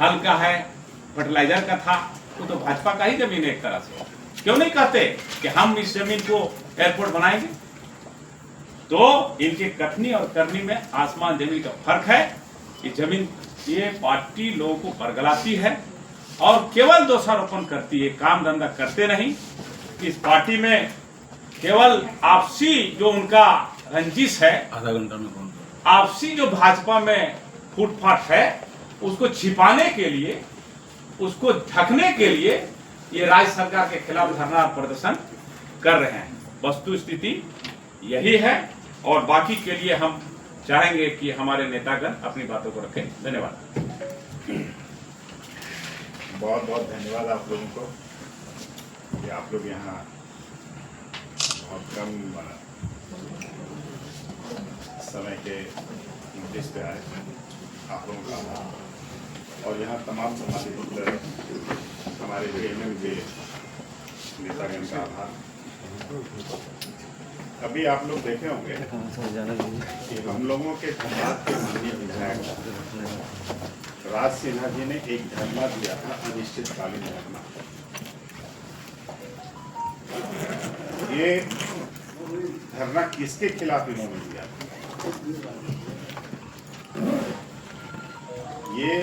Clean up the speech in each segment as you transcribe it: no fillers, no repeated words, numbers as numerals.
हल का है, फर्टिलाइजर का था, वो तो भाजपा का ही जमीन है एक तरह से। क्यों नहीं कहते कि हम इस जमीन को एयरपोर्ट बनाएंगे? तो इनके कथनी और करनी में आसमान जमीन का फर्क है। ये जमीन, ये पार्टी लोगों को बरगलाती है और केवल दोषारोपण करती है, काम धंधा करते नहीं। इस पार्टी में केवल आपसी जो उनका रंजिश है, आधा घंटा में कौन आपसी जो भाजपा में फूटफाट है, उसको छिपाने के लिए, उसको ढकने के लिए ये राज्य सरकार के खिलाफ धरना प्रदर्शन कर रहे हैं। वस्तु स्थिति यही है और बाकी के लिए हम चाहेंगे कि हमारे नेतागण अपनी बातों को रखें। धन्यवाद। बहुत बहुत धन्यवाद आप लोगों को कि आप लोग यहाँ बहुत कम समय के नोटिस पे आए। आप लोगों का आभार। और यहाँ तमाम संबंधित हमारे जेएमएम के नेतागण का आभार। अभी आप लोग देखे होंगे कि हम लोगों के धन्यवाद के माननीय विधायक राज सिन्हा जी ने एक धरना दिया था, अनिश्चितकालीन धरना। ये धरना किसके खिलाफ इन्होंने दिया? ये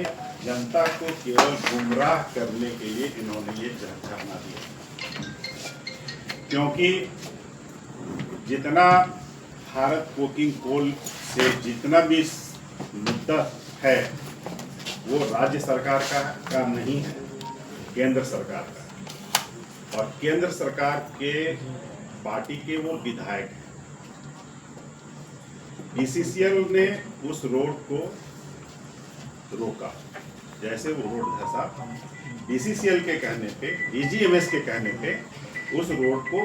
जनता को केवल गुमराह करने के लिए इन्होंने ये धरना दिया, क्योंकि जितना भारत कोकिंग कोल से जितना भी मुद्दा है वो राज्य सरकार का नहीं है, केंद्र सरकार का। और केंद्र सरकार के पार्टी के वो विधायक हैं। बीसीसीएल ने उस रोड को रोका, जैसे वो रोड धंसा, बीसीसीएल के कहने पे, डीजीएमएस के कहने पे उस रोड को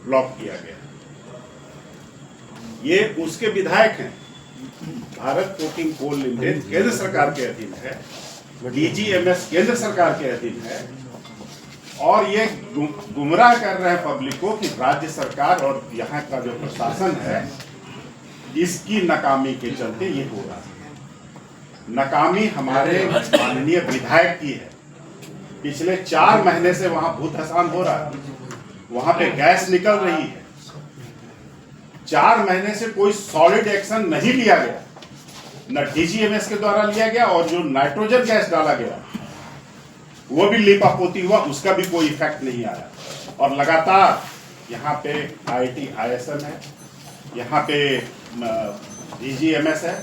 ब्लॉक किया गया। ये उसके विधायक हैं। भारत कोकिंग कोल लिमिटेड केंद्र सरकार के अधीन है, डीजीएमएस केंद्र सरकार के अधीन है, और ये गुमराह कर रहे हैं पब्लिक को कि राज्य सरकार और यहाँ का जो प्रशासन है इसकी नाकामी के चलते ये हो रहा है। नाकामी हमारे माननीय विधायक की है। पिछले 4 महीने से वहां भूत हसान हो रहा है, वहां पे गैस निकल रही है। 4 महीने से कोई सॉलिड एक्शन नहीं लिया गया, न डीजीएमएस के द्वारा लिया गया, और जो नाइट्रोजन गैस डाला गया वो भी लीपापोती हुआ, उसका भी कोई इफेक्ट नहीं आया। और लगातार यहाँ पे आईटी ISM है, यहाँ पे डीजीएमएस है।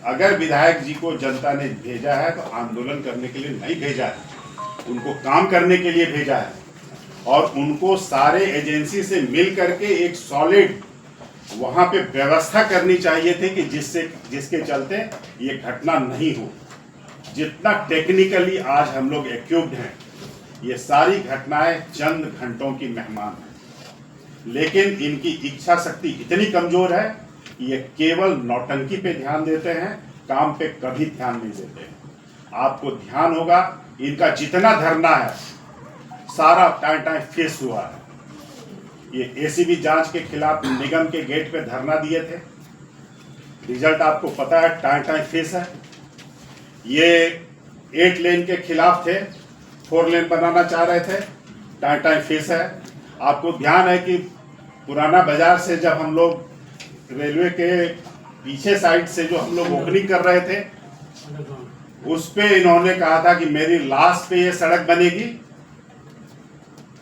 अगर विधायक जी को जनता ने भेजा है तो आंदोलन करने के लिए नहीं भेजा है, उनको काम करने के लिए भेजा है। और उनको सारे एजेंसी से मिल करके एक सॉलिड वहां पे व्यवस्था करनी चाहिए थी कि जिसके चलते ये घटना नहीं हो। जितना टेक्निकली आज हम लोग इक्विप्ड हैं, ये सारी घटनाएं चंद घंटों की मेहमान हैं, लेकिन इनकी इच्छा शक्ति इतनी कमजोर है कि ये केवल नौटंकी पे ध्यान देते हैं, काम पे कभी ध्यान नहीं देते हैं। आपको ध्यान होगा इनका जितना धरना है सारा टाइम फेस हुआ है। ये एसीबी जांच के खिलाफ निगम के गेट पे धरना दिए थे, रिजल्ट आपको पता है, टाइम फेस है। ये 8 लेन के खिलाफ थे, 4 लेन बनाना चाह रहे थे, टाइम फेस है। आपको ध्यान है कि पुराना बाजार से जब हम लोग रेलवे के पीछे साइड से जो हम लोग ओपनिंग कर रहे थे, उस पे इन्होंने कहा था कि मेरी लाश पे ये सड़क बनेगी।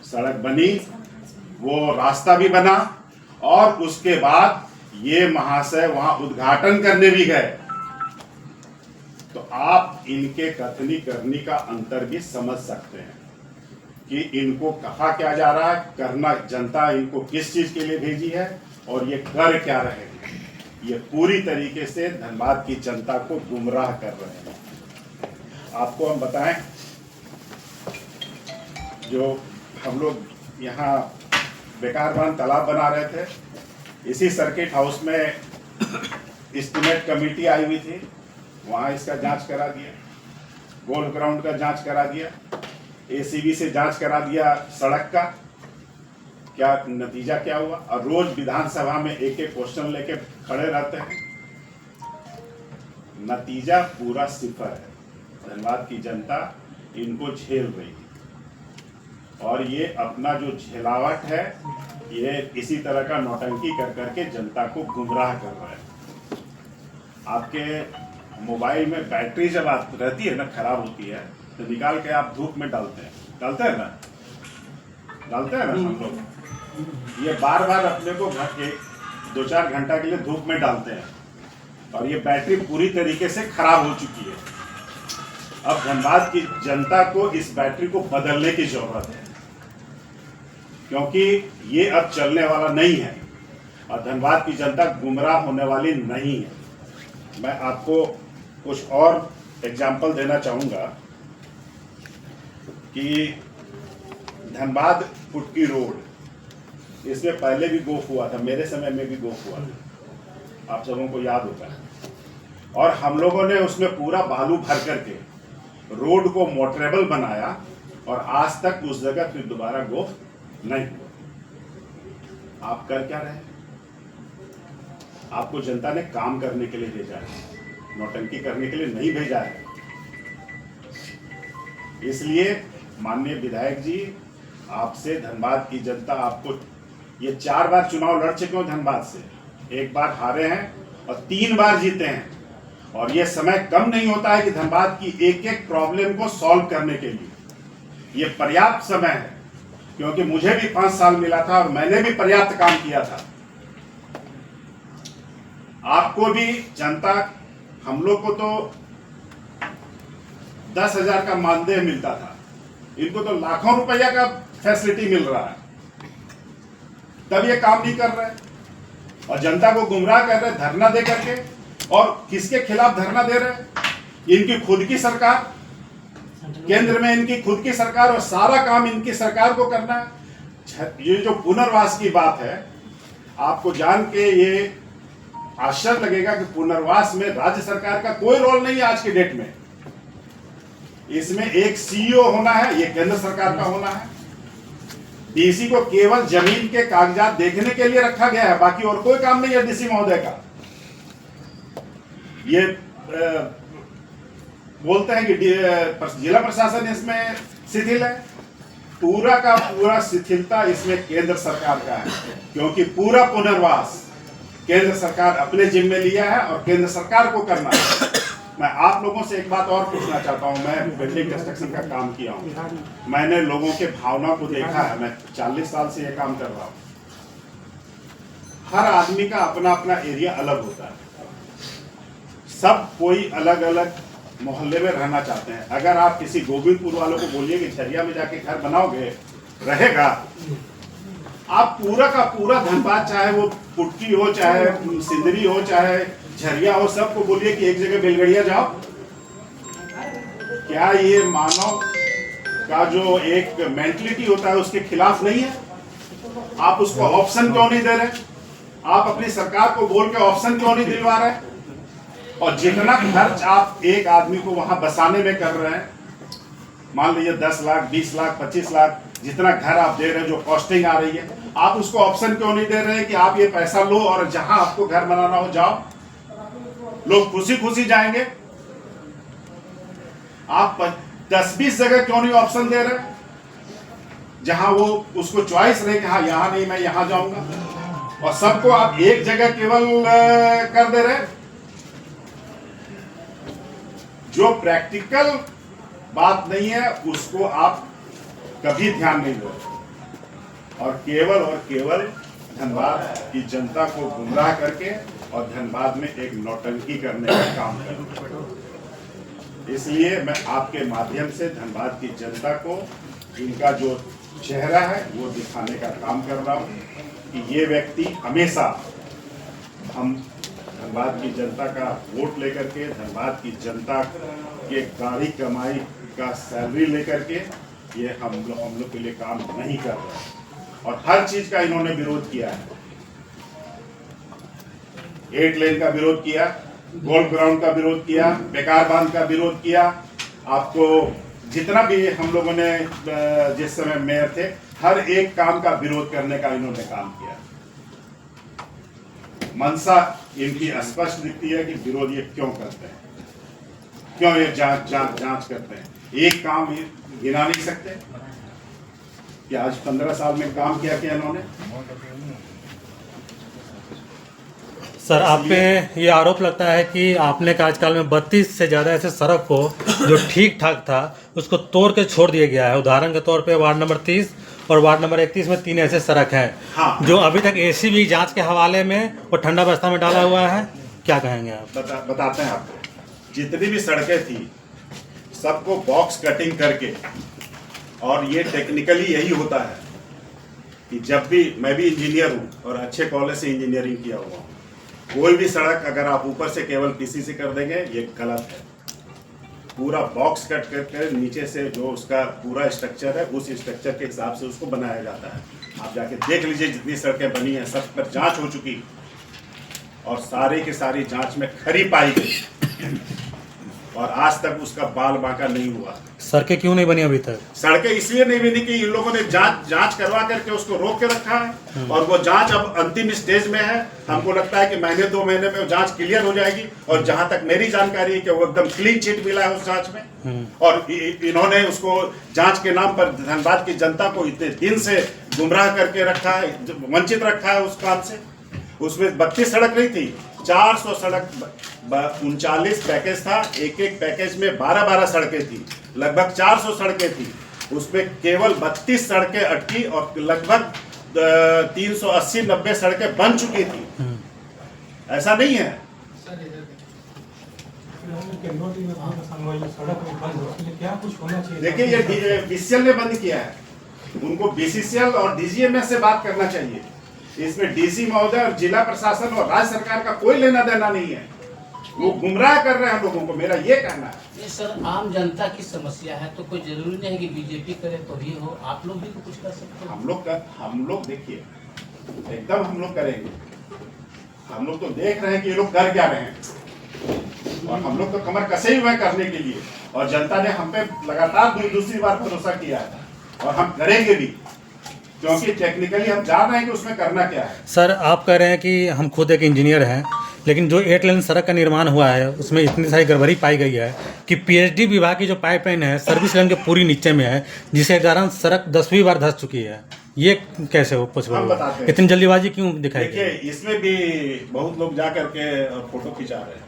सड़क बनी, वो रास्ता भी बना, और उसके बाद ये महाशय वहां उद्घाटन करने भी गए। तो आप इनके कथनी करनी का अंतर भी समझ सकते हैं कि इनको कहा क्या जा रहा है, करना जनता इनको किस चीज के लिए भेजी है और ये कर क्या रहे हैं। ये पूरी तरीके से धनबाद की जनता को गुमराह कर रहे हैं। आपको हम बताएं, जो हम लोग यहाँ बेकारबान तालाब बना रहे थे, इसी सर्किट हाउस में एस्टीमेट कमेटी आई हुई थी, वहाँ इसका जांच करा दिया, गोल्फ ग्राउंड का जांच करा दिया, एसीबी से जांच करा दिया सड़क का। क्या नतीजा क्या हुआ? और रोज विधानसभा में एक क्वेश्चन लेके खड़े रहते हैं, नतीजा पूरा सिफर है। धनबाद की जनता इनको झेल रही है, और ये अपना जो झेलावट है ये इसी तरह का नौटंकी कर करके जनता को गुमराह कर रहा है। आपके मोबाइल में बैटरी जब रहती है ना, खराब होती है, तो निकाल के आप धूप में डालते हैं ना, हम लोग ये बार बार अपने को 2-4 घंटा के लिए धूप में डालते हैं, और ये बैटरी पूरी तरीके से खराब हो चुकी है। अब धनबाद की जनता को इस बैटरी को बदलने की जरूरत है, क्योंकि ये अब चलने वाला नहीं है, और धनबाद की जनता गुमराह होने वाली नहीं है। मैं आपको कुछ और एग्जाम्पल देना चाहूंगा कि धनबाद पुटकी रोड, इसमें पहले भी गोफ हुआ था, मेरे समय में भी गोफ हुआ था, आप सबों को याद होगा। और हम लोगों ने उसमें पूरा बालू भर करके रोड को मोटरेबल बनाया, और आज तक उस जगह फिर दोबारा गोफ नहीं हुआ। आप कर क्या रहे? आपको जनता ने काम करने के लिए भेजा है, नौटंकी करने के लिए नहीं भेजा है। इसलिए माननीय विधायक जी, आपसे धनबाद की जनता, आपको ये 4 बार चुनाव लड़ चुके हो धनबाद से, 1 बार हारे हैं और 3 बार जीते हैं, और ये समय कम नहीं होता है कि धनबाद की एक एक प्रॉब्लम को सॉल्व करने के लिए। ये पर्याप्त समय है, क्योंकि मुझे भी 5 साल मिला था और मैंने भी पर्याप्त काम किया था। आपको भी जनता, हम लोग को तो 10,000 का मानदेय मिलता था, इनको तो लाखों रुपया का फैसिलिटी मिल रहा है, तब ये काम नहीं कर रहे और जनता को गुमराह कर रहे धरना दे करके। और किसके खिलाफ धरना दे रहे? इनकी खुद की सरकार, केंद्र में इनकी खुद की सरकार, और सारा काम इनकी सरकार को करना है। ये जो पुनर्वास की बात है, आपको जान के ये आश्चर्य लगेगा कि पुनर्वास में राज्य सरकार का कोई रोल नहीं है आज के डेट में। इसमें एक सीईओ होना है, ये केंद्र सरकार का होना है। डीसी को केवल जमीन के कागजात देखने के लिए रखा गया है, बाकी और कोई काम नहीं है डीसी महोदय का। ये बोलते हैं कि जिला प्रशासन इसमें शिथिल है, पूरा का पूरा शिथिलता इसमें केंद्र सरकार का है, क्योंकि पूरा पुनर्वास केंद्र सरकार अपने जिम्मे लिया है और केंद्र सरकार को करना है। मैं आप लोगों से एक बात और पूछना चाहता हूं, मैं बिल्डिंग कंस्ट्रक्शन का काम किया हूं, मैंने लोगों के भावना को देखा है, मैं 40 साल से ये काम कर रहा हूं। हर आदमी का अपना अपना एरिया अलग होता है, सब कोई अलग अलग मोहल्ले में रहना चाहते हैं। अगर आप किसी गोविंदपुर वालों को बोलिए कि झरिया में जाके घर बनाओगे, रहेगा, आप पूरा का पूरा धनबाद, चाहे वो पुटकी हो, चाहे सिंदरी हो, चाहे झरिया हो, सबको बोलिए कि एक जगह बेलगड़िया जाओ। क्या ये मानव का जो एक मेंटलिटी होता है उसके खिलाफ नहीं है? आप उसको ऑप्शन क्यों नहीं दे रहे? आप अपनी सरकार को बोल के ऑप्शन क्यों नहीं दिलवा रहे? और जितना खर्च आप एक आदमी को वहां बसाने में कर रहे हैं, मान लीजिए 10 लाख, 20 लाख, 25 लाख, जितना घर आप दे रहे हैं, जो कॉस्टिंग आ रही है, आप उसको ऑप्शन क्यों नहीं दे रहे हैं कि आप ये पैसा लो और जहां आपको घर बनाना हो जाओ, लोग खुशी खुशी जाएंगे? आप 10-20 जगह क्यों नहीं ऑप्शन दे रहे, जहां वो उसको चॉइस रहे कि हाँ यहां नहीं, मैं यहां जाऊंगा, और सबको आप एक जगह केवल कर दे रहे? जो प्रैक्टिकल बात नहीं है उसको आप कभी ध्यान नहीं दो, और केवल धनबाद की जनता को गुमराह करके और धनबाद में एक नौटंकी करने का काम करना। इसलिए मैं आपके माध्यम से धनबाद की जनता को इनका जो चेहरा है वो दिखाने का काम कर रहा हूँ कि ये व्यक्ति हमेशा, हम धनबाद की जनता का वोट लेकर के, धनबाद की जनता के गाड़ी कमाई का सैलरी लेकर के ये हम लोग के लिए काम नहीं कर रहे, और हर चीज का इन्होंने विरोध किया है। 8 लेन का विरोध किया, गोल्फ ग्राउंड का विरोध किया, बेकार बांध का विरोध किया। आपको जितना भी हम लोगों ने जिस समय मेयर थे, हर एक काम का विरोध करने का इन्होंने काम किया। मंशा इनकी स्पष्ट दिखती है कि विरोध ये क्यों करते हैं। क्यों ये जांच करते हैं? एक काम ये गिना नहीं सकते कि आज 15 साल में काम किया इन्होंने? सर, आप पे ये आरोप लगता है कि आपने कार्यकाल में 32 से ज़्यादा ऐसे सड़क को जो ठीक ठाक था उसको तोड़ के छोड़ दिया गया है। उदाहरण के तौर पे वार्ड नंबर 30 और वार्ड नंबर 31 में 3 ऐसे सड़क हैं, हाँ। जो अभी तक एसीबी जांच के हवाले में और ठंडा अवस्था में डाला हुआ है। क्या कहेंगे आप? बताते हैं आपको। जितनी भी सड़कें थी सबको बॉक्स कटिंग करके, और ये टेक्निकली यही होता है कि जब भी, मैं भी इंजीनियर हूँ और अच्छे कॉलेज से इंजीनियरिंग किया हुआ हूँ, कोई भी सड़क अगर आप ऊपर से केवल पीसीसी कर देंगे ये गलत है। पूरा बॉक्स कट करके नीचे से जो उसका पूरा स्ट्रक्चर है उस स्ट्रक्चर के हिसाब से उसको बनाया जाता है। आप जाके देख लीजिए जितनी सड़कें बनी हैं सब पर जांच हो चुकी और सारी की सारी जांच में खरी पाई गई और आज तक उसका बाल बांका नहीं हुआ। सड़कें क्यों नहीं बनी अभी तक? सड़कें इसलिए नहीं बनी कि इन लोगों ने जांच करवा करके उसको रोक के रखा है और वो जांच अब अंतिम स्टेज में है। हमको लगता है कि महीने 2 महीने में वो जांच क्लियर हो जाएगी और जहां तक मेरी जानकारी है कि वो एकदम क्लीन चिट मिला है उस जांच में। और इन्होंने उसको जांच के नाम पर धनबाद की जनता को इतने दिन से गुमराह करके रखा है, वंचित रखा है उस काम से। उसमें 32 सड़क नहीं थी, 400 सड़क, 39 पैकेज था, एक पैकेज में 12 सड़कें थी, लगभग 400 सड़कें थी। उसमें केवल 32 सड़कें अटकी और लगभग 380-90 सड़कें बन चुकी थी। ऐसा नहीं है। देखिए ये बीसीसीएल ने बंद किया है, उनको बीसीसीएल और डीजीएमएस से बात करना चाहिए। इसमें डीसी महोदय और जिला प्रशासन और राज्य सरकार का कोई लेना देना नहीं है। वो गुमराह कर रहे हैं लोगों को, मेरा ये कहना है। ये सर आम जनता की समस्या है तो कोई जरूरी नहीं है कि बीजेपी करे तो ही हो, आप लोग भी तो कुछ कर सकते हैं। हम लोग देखिए एकदम हम लोग करेंगे। हम लोग तो देख रहे हैं कि ये लोग कर क्या रहे हैं और हम लोग तो कमर कसे ही हुए करने के लिए, और जनता ने हम पे लगातार दूसरी बार भरोसा किया है और हम करेंगे भी, क्योंकि टेक्निकली हम जान रहे हैं कि उसमें करना क्या है। सर, आप कह रहे हैं कि हम खुद एक इंजीनियर हैं, लेकिन जो 8 लेन सड़क का निर्माण हुआ है उसमें इतनी सारी गड़बड़ी पाई गई है कि पीएचडी विभाग की जो पाइपलाइन है सर्विस लाइन के पूरी नीचे में है, जिसके कारण सड़क 10वीं बार धंस चुकी है। ये कैसे हो पॉसिबल? इतनी जल्दीबाजी क्यों दिखाई? देखिए इसमें भी बहुत लोग जा करके फोटो खिंचा रहे हैं।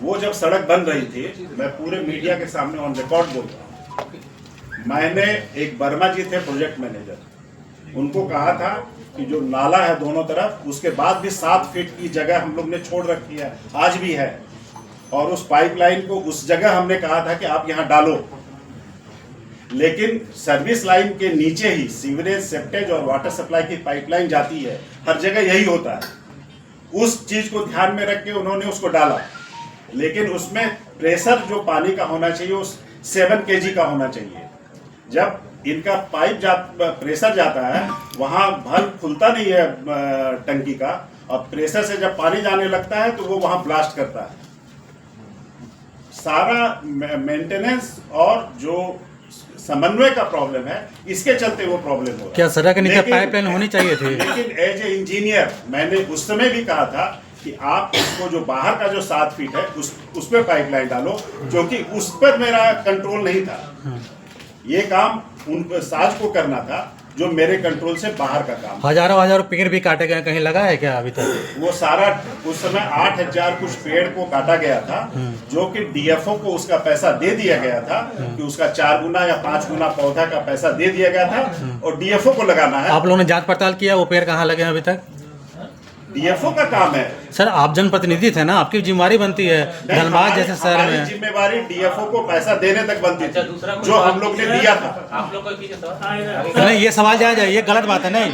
वो जब सड़क बन रही थी, मैं पूरे मीडिया के सामने ऑन रिकॉर्ड बोल रहा हूँ, मैंने एक वर्मा जी थे प्रोजेक्ट मैनेजर, उनको कहा था कि जो नाला है दोनों तरफ, उसके बाद भी 7 फीट की जगह हम लोग ने छोड़ रखी है, आज भी है, और उस पाइपलाइन को उस जगह हमने कहा था कि आप यहाँ डालो। लेकिन सर्विस लाइन के नीचे ही सीवरेज, सेप्टेज और वाटर सप्लाई की पाइपलाइन जाती है, हर जगह यही होता है। उस चीज को ध्यान में रख के उन्होंने उसको डाला, लेकिन उसमें प्रेशर जो पानी का होना चाहिए वो 7 kg का होना चाहिए। जब इनका प्रेशर जाता है वहां बल्ब खुलता नहीं है टंकी का, और प्रेशर से जब पानी जाने लगता है तो वो वहां ब्लास्ट करता है। सारा मेंटेनेंस और जो समन्वय का प्रॉब्लम है, इसके चलते वो प्रॉब्लम हो रहा है। क्या सड़क के नीचे पाइपलाइन होनी चाहिए थी? लेकिन एज ए इंजीनियर मैंने उस समय भी कहा था कि आप इसको जो बाहर का जो 7 फीट है उस पर पाइपलाइन डालो, क्योंकि उस पर मेरा कंट्रोल नहीं था। ये काम उन साज को करना था जो मेरे कंट्रोल से बाहर का काम। हजारों पेड़ भी काटे गए, कहीं लगा है क्या अभी तक? वो सारा उस समय 8000 कुछ पेड़ को काटा गया था, जो कि डीएफओ को उसका पैसा दे दिया गया था कि उसका 4 गुना या 5 गुना पौधा का पैसा दे दिया गया था और डीएफओ को लगाना है। आप लोगों ने जांच पड़ताल किया वो पेड़ कहाँ लगे हैं अभी तक? डीएफओ का काम है सर, आप जनप्रतिनिधि थे ना, आपकी जिम्मेवारी बनती है धनबाद जैसे शहर में। जिम्मेवारी डीएफओ को पैसा देने तक बनती थी, जो हम लोग ने दिया था। आप लोग को नहीं, ये सवाल जायज है, ये गलत बात है। नहीं,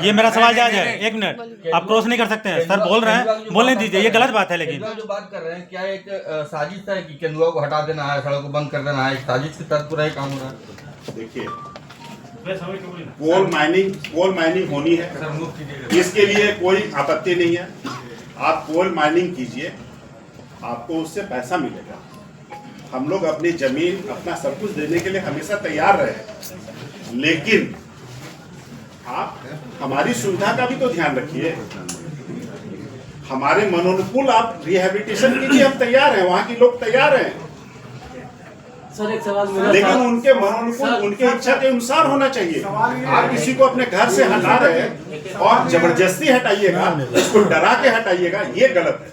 ये मेरा सवाल जायज है। 1 मिनट, आप क्रॉस नहीं कर सकते हैं। सर बोल रहे हैं, बोलने दीजिए, ये गलत बात है। लेकिन जो बात कर रहे हैं, क्या एक साजिश है कि केंदुआ को हटा देना है, सड़क को बंद कर देना है, एक साजिश के तहत पूरा काम हो रहा है? देखिए, कोल माइनिंग होनी है, इसके लिए कोई आपत्ति नहीं है। आप कोल माइनिंग कीजिए, आपको उससे पैसा मिलेगा। हम लोग अपनी जमीन, अपना सब कुछ देने के लिए हमेशा तैयार रहे, लेकिन आप हमारी सुविधा का भी तो ध्यान रखिए। हमारे मनोनुकूल आप रिहैबिलिटेशन कीजिए, हम तैयार हैं, वहां के लोग तैयार हैं। सर एक सवाल मेरा लेकिन उनके मनोनुकूल, उनके इच्छा के अनुसार होना चाहिए। आप किसी को अपने घर से हटा रहे हैं और जबरदस्ती हटाइएगा, उसको डरा के हटाइएगा, ये गलत है।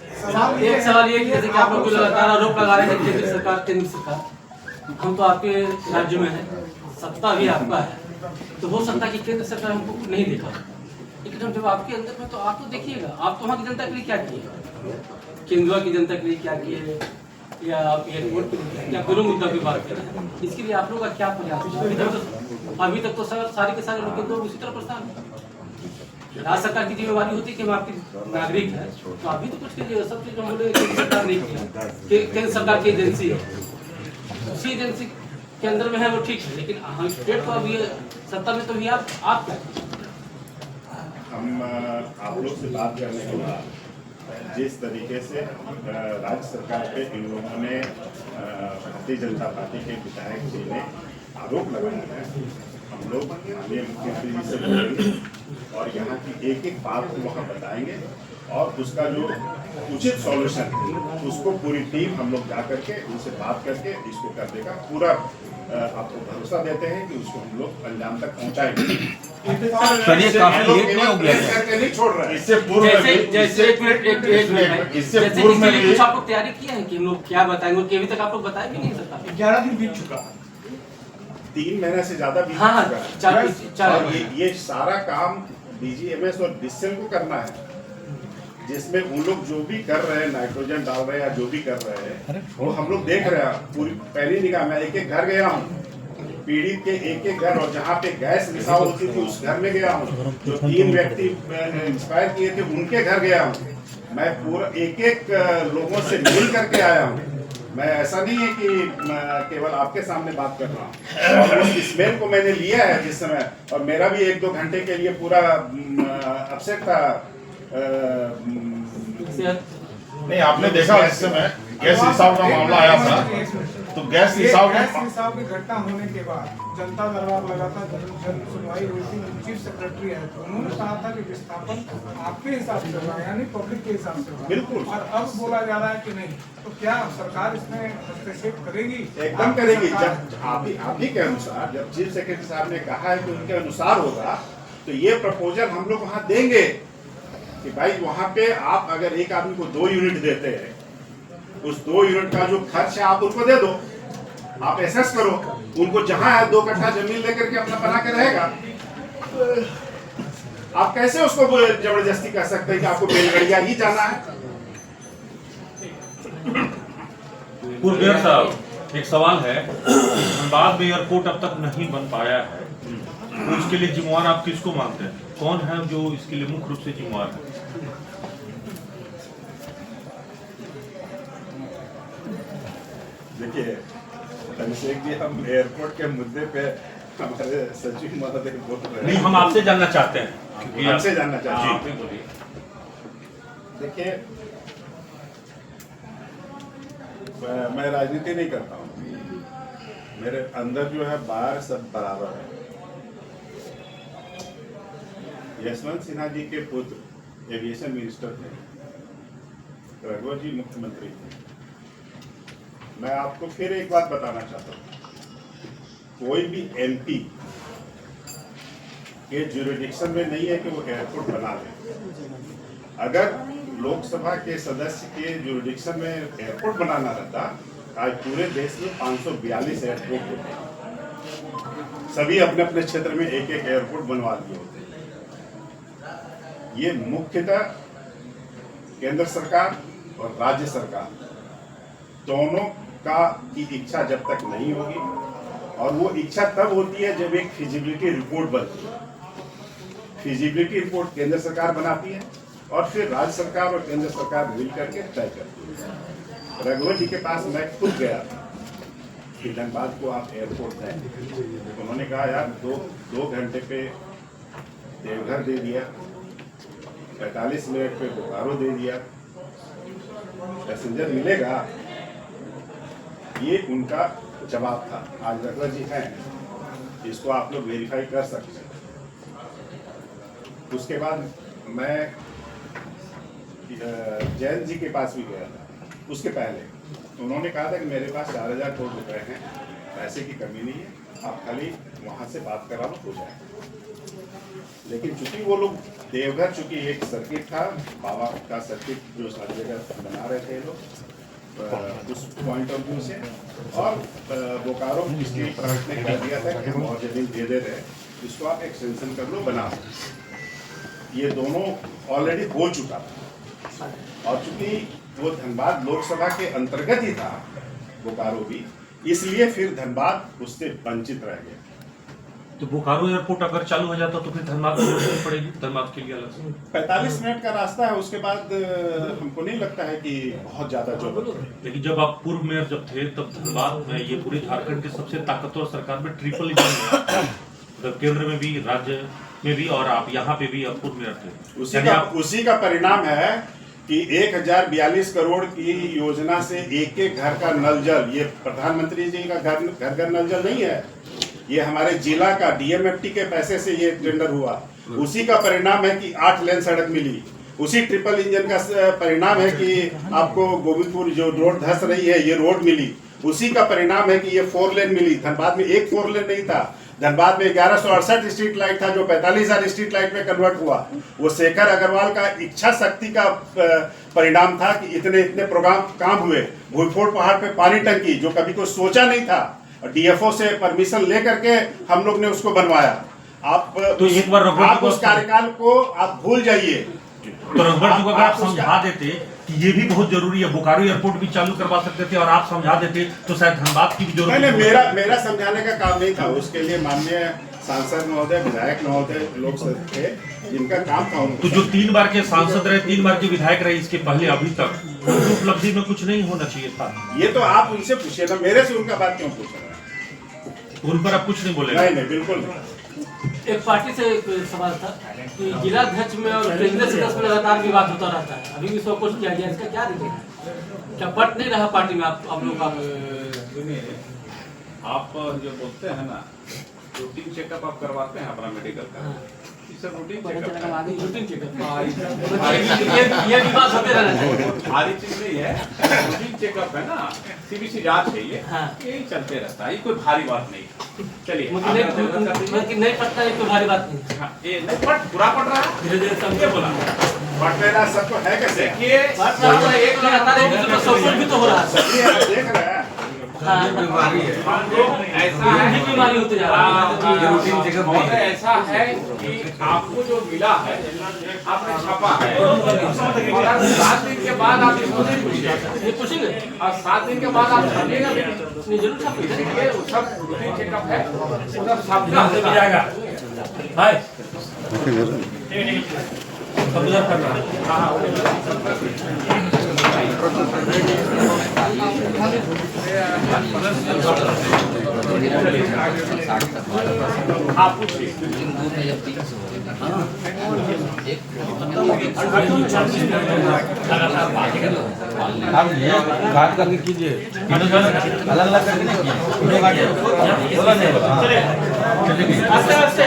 एक सवाल ये कि जैसे कि आप लोग जो लगातार आरोप लगा रहे हैं केंद्र सरकार, हम तो आपके राज्य में है, सत्ता भी आपका है, तो हो सकता है कि केंद्र सरकार हमको नहीं देखा, लेकिन हम जब आपके अंदर में तो आप तो देखिएगा, आप तो वहाँ की जनता के लिए क्या किए, केंद्र की जनता के लिए क्या किए, या आप एयरपोर्ट पे या गुरु मुद्दा पे बात कर रहे हैं, इसके लिए आप लोगों का क्या प्रयास है? अभी तक तो सारे के सारे लोग केंद्र उसी तरह परेशान हैं। राज्य सरकार की जिम्मेवारी होती है कि हम आपके नागरिक हैं, तो अभी तो कुछ कीजिए, सब चीज हम बोले केंद्र सरकार नहीं किया, केंद्र सरकार की एजेंसी है, उसी एजेंसी के अंदर में है वो ठीक है, लेकिन हम स्टेट को अभी सत्ता में तो भी आप क्या हम आप लोग से बात करने के बाद जिस तरीके से राज्य सरकार पे इन लोगों ने भारतीय जनता पार्टी के विधायक जी ने आरोप लगाया है, हम लोग माननीय मुख्यमंत्री जी से बोलेंगे और यहाँ की एक एक बात को वहाँ बताएंगे और उसका जो उचित सॉल्यूशन है उसको पूरी टीम हम लोग जा करके उनसे बात करके इसको कर देगा। पूरा आपको भरोसा देते हैं कि उसको हम लोग अंजाम तक पहुँचाएंगे। चलिए काफी लेट नहीं हो गया करके नहीं छोड़ रहे हैं। इससे पूर्व जैसे एक मिनट इससे पूर्व में कुछ आप लोग तैयारी किए हैं कि हम लोग क्या बताएंगे, कि अभी तक आप लोग बताए भी नहीं सकता। 11 दिन बीत चुका, 3 महीने से ज्यादा बीत हाँ चुका है। चार और ये सारा काम DGMS और डिस्सेल को करना है, जिसमें उन लोग जो भी कर रहे हैं, नाइट्रोजन डाल रहे हैं या जो भी कर रहे हैं वो हम लोग देख रहे हैं। पूरी पहली निगाह में एक एक घर गया हूँ, पीड़ित के एक एक घर, और जहाँ पे गैस रिसाव होती थी उस घर में गया हूँ, जो 3 व्यक्ति इंस्पायर किए थे उनके घर गया हूँ, मैं पूरा एक एक लोगों से मिल करके आया हूँ। मैं ऐसा नहीं है कि केवल आपके सामने बात कर रहा हूँ, और उस स्मेल को मैंने लिया है जिस समय, और मेरा भी 1-2 घंटे के लिए पूरा अपसेट था। नहीं, आपने देखा इस समय गैस रिसाव का मामला आया था, तो गैस रिसाव की घटना होने के बाद जनता दरबार लगा था, जन सुनवाई हुई थी, चीफ सेक्रेटरी है तो उन्होंने कहा था कि विस्थापन आपके हिसाब से होगा, यानी पब्लिक के हिसाब से होगा। बिल्कुल। और अब बोला जा रहा है कि नहीं, तो क्या सरकार इसमें हस्तक्षेप करेगी? एकदम करेगी। जब आप ही के अनुसार, जब चीफ सेक्रेटरी साहब ने कहा है कि उनके अनुसार होगा, तो ये प्रपोजल हम लोग वहाँ देंगे कि भाई वहाँ पे आप अगर एक आदमी को 2 यूनिट देते हैं, उस 2 यूनिट का जो खर्च है आप उनको दे दो, आप एसेस करो, उनको जहां है 2 कट्ठा जमीन लेकर के अपना बना के रहेगा। आप कैसे उसको जबरदस्ती कर सकते हैं कि आपको बेलगड़िया ही जाना है? कुलबेर साहब, एक सवाल है, धनबाद में एयरपोर्ट अब तक नहीं बन पाया है, तो इसके लिए जिम्मेवार आप किसको मानते हैं? कौन है जो इसके लिए मुख्य रूप से जिम्मेवार है? देखिए अभिषेक जी, हम एयरपोर्ट के मुद्दे पे हमारे सचिव महोदय बोल रहे हैं। नहीं, हम आपसे जानना चाहते हैं। आपसे जानना चाहते हैं। जी बोलिए। देखिए, मैं राजनीति नहीं करता हूँ, मेरे अंदर जो है बाहर सब बराबर है। यशवंत सिन्हा जी के पुत्र एविएशन मिनिस्टर थे, रघुवर जी मुख्यमंत्री थे। मैं आपको फिर एक बात बताना चाहता हूँ, कोई भी MP के ज्यूरिडिक्शन में नहीं है कि वो एयरपोर्ट बना ले। अगर लोकसभा के सदस्य के ज्यूरिडिक्शन में एयरपोर्ट बनाना रहता, आज पूरे देश में 542 एयरपोर्ट होते, सभी अपने अपने क्षेत्र में एक एक एयरपोर्ट बनवा दिए होते। ये मुख्यतः केंद्र सरकार और राज्य सरकार दोनों की इच्छा जब तक नहीं होगी, और वो इच्छा तब होती है जब एक फिजिबिलिटी रिपोर्ट बनती है। फिजिबिलिटी रिपोर्ट केंद्र सरकार बनाती है और फिर राज्य सरकार और केंद्र सरकार मिल करके तय करती है। रघुवर जी के पास मैं खुद गया था कि धनबाद को आप एयरपोर्ट दें, उन्होंने कहा यार 2 घंटे पे देवघर दे दिया, 45 मिनट पे बोकारो दे दिया, पैसेंजर मिलेगा? ये उनका जवाब था। आज रघुवर जी हैं, इसको आप लोग वेरीफाई कर सकते हैं। उसके बाद मैं जैन जी के पास भी गया था, उसके पहले उन्होंने कहा था कि मेरे पास 4,000 करोड़ रुपए हैं, पैसे की कमी नहीं है, आप खाली वहां से बात करा लो हो जाएगा। लेकिन चूंकि वो लोग देवघर, चूंकि एक सर्किट था बाबा का सर्किट जो सारी जगह बना रहे थे लोग उस पॉइंट ऑफ व्यू से, और बोकारो स्टील प्लांट ने कह दिया था कि हम और जमीन दे दे रहे हैं, इसको आप एक्सटेंशन कर लो, बना। ये दोनों ऑलरेडी हो चुका था, और चूंकि वो धनबाद लोकसभा के अंतर्गत ही था बोकारो भी, इसलिए फिर धनबाद उससे वंचित रह गया। तो बोकारो एयरपोर्ट अगर चालू हो जाता तो फिर धनबाद में जरूरत नहीं पड़ेगी, धनबाद के लिए अलग से 45 मिनट का रास्ता है, उसके बाद हमको नहीं लगता है कि बहुत ज्यादा जरूरत है। लेकिन जब आप पूर्व मेयर जब थे तब धनबाद में ये पूरे झारखंड की सबसे ताकतवर सरकार में ट्रिपल इंजन केंद्र में भी, राज्य में भी, और आप यहाँ पे भी अब पूर्व मेयर थे। उसी का परिणाम है कि 1042 करोड़ की योजना से एक घर का नल जल, ये प्रधानमंत्री जी का घर नल जल नहीं है, ये हमारे जिला का डीएमएफटी के पैसे से ये टेंडर हुआ। उसी का परिणाम है कि 8 लेन सड़क मिली। उसी ट्रिपल इंजन का परिणाम है कि आपको गोविंदपुर जो रोड धस रही है ये रोड मिली। उसी का परिणाम है कि ये 4 लेन मिली। धनबाद में एक 4 लेन नहीं था, धनबाद में 1168 स्ट्रीट लाइट था जो 45,000 स्ट्रीट लाइट में कन्वर्ट हुआ। वो शेखर अग्रवाल का इच्छा शक्ति का परिणाम था कि इतने प्रोग्राम काम हुए। भूईफोड़ पहाड़ पे पानी टंकी जो कभी कोई सोचा नहीं था, डीएफओ से परमिशन लेकर के हम लोग ने उसको बनवाया। आप तो एक बार आप उस कार्यकाल को आप भूल जाइए। तो रघुवर जी को अगर आप समझा देते कि ये भी बहुत जरूरी है, बोकारो एयरपोर्ट भी चालू करवा सकते थे, और आप समझा देते तो शायद धनबाद की भी जरूरत नहीं, मेरा समझाने का काम नहीं था। उसके लिए माननीय सांसद महोदय, विधायक महोदय लोग थे जिनका काम था। तो जो 3 बार के सांसद रहे, 3 बार के विधायक रहे, इसके पहले अभी तक उनकी उपलब्धि में कुछ नहीं होना चाहिए था? ये तो आप उनसे पूछिए ना, मेरे से उनका बात क्यों पूछ रहे हैं? उन पर आप कुछ नहीं बोले? नहीं, बिल्कुल नहीं। एक पार्टी से एक सवाल था कि जिलाध्यक्ष में और केंद्रीय सदस्य में लगातार विवाद होता रहता है, अभी भी सब कुछ किया गया, इसका क्या रीजन है? क्या पट नहीं रहा पार्टी में आप लोग का? आप जो बोलते हैं ना, रूटीन चेकअप आप करवाते हैं अपना मेडिकल का, इसे रूटीन चेकअप, रूटीन चेकअप ये विवाद होते रहना चाहिए। भारी चीज नहीं है, रूटीन चेकअप है ना, सीबीसी जांच है ये, यही चलते रहता है, ये कोई भारी बात नहीं। चलिए नहीं पटता, ये कोई भारी बात नहीं। हाँ, ये नहीं पट पूरा पट रहा है, धीरे धीरे सब बोला पट रहा सबको है कैसे? देखिए एक लगातार एक दूसरे पर सपोर्ट भी तो हो रहा है, देख रहे हैं। बीमारी है, हम लोग ऐसा है, बीमारी होते जा रहा है। रूटीन चेकअप नहीं है। ऐसा है कि आपको जो मिला है आपने छापा है, और 7 दिन के बाद आप इसको नहीं पूछिए, ये पूछेंगे और 7 दिन के बाद आप छापिएगा भी नहीं। नहीं, जरूर छापेंगे। ये सब रूटीन चेकअप है, वो सब छापना जाएगा। हाय आप पूछिए। आप ये बात करके कीजिए, अलग अलग करके नहीं कीजिए। बोला नहीं बोला। आस्ते आस्ते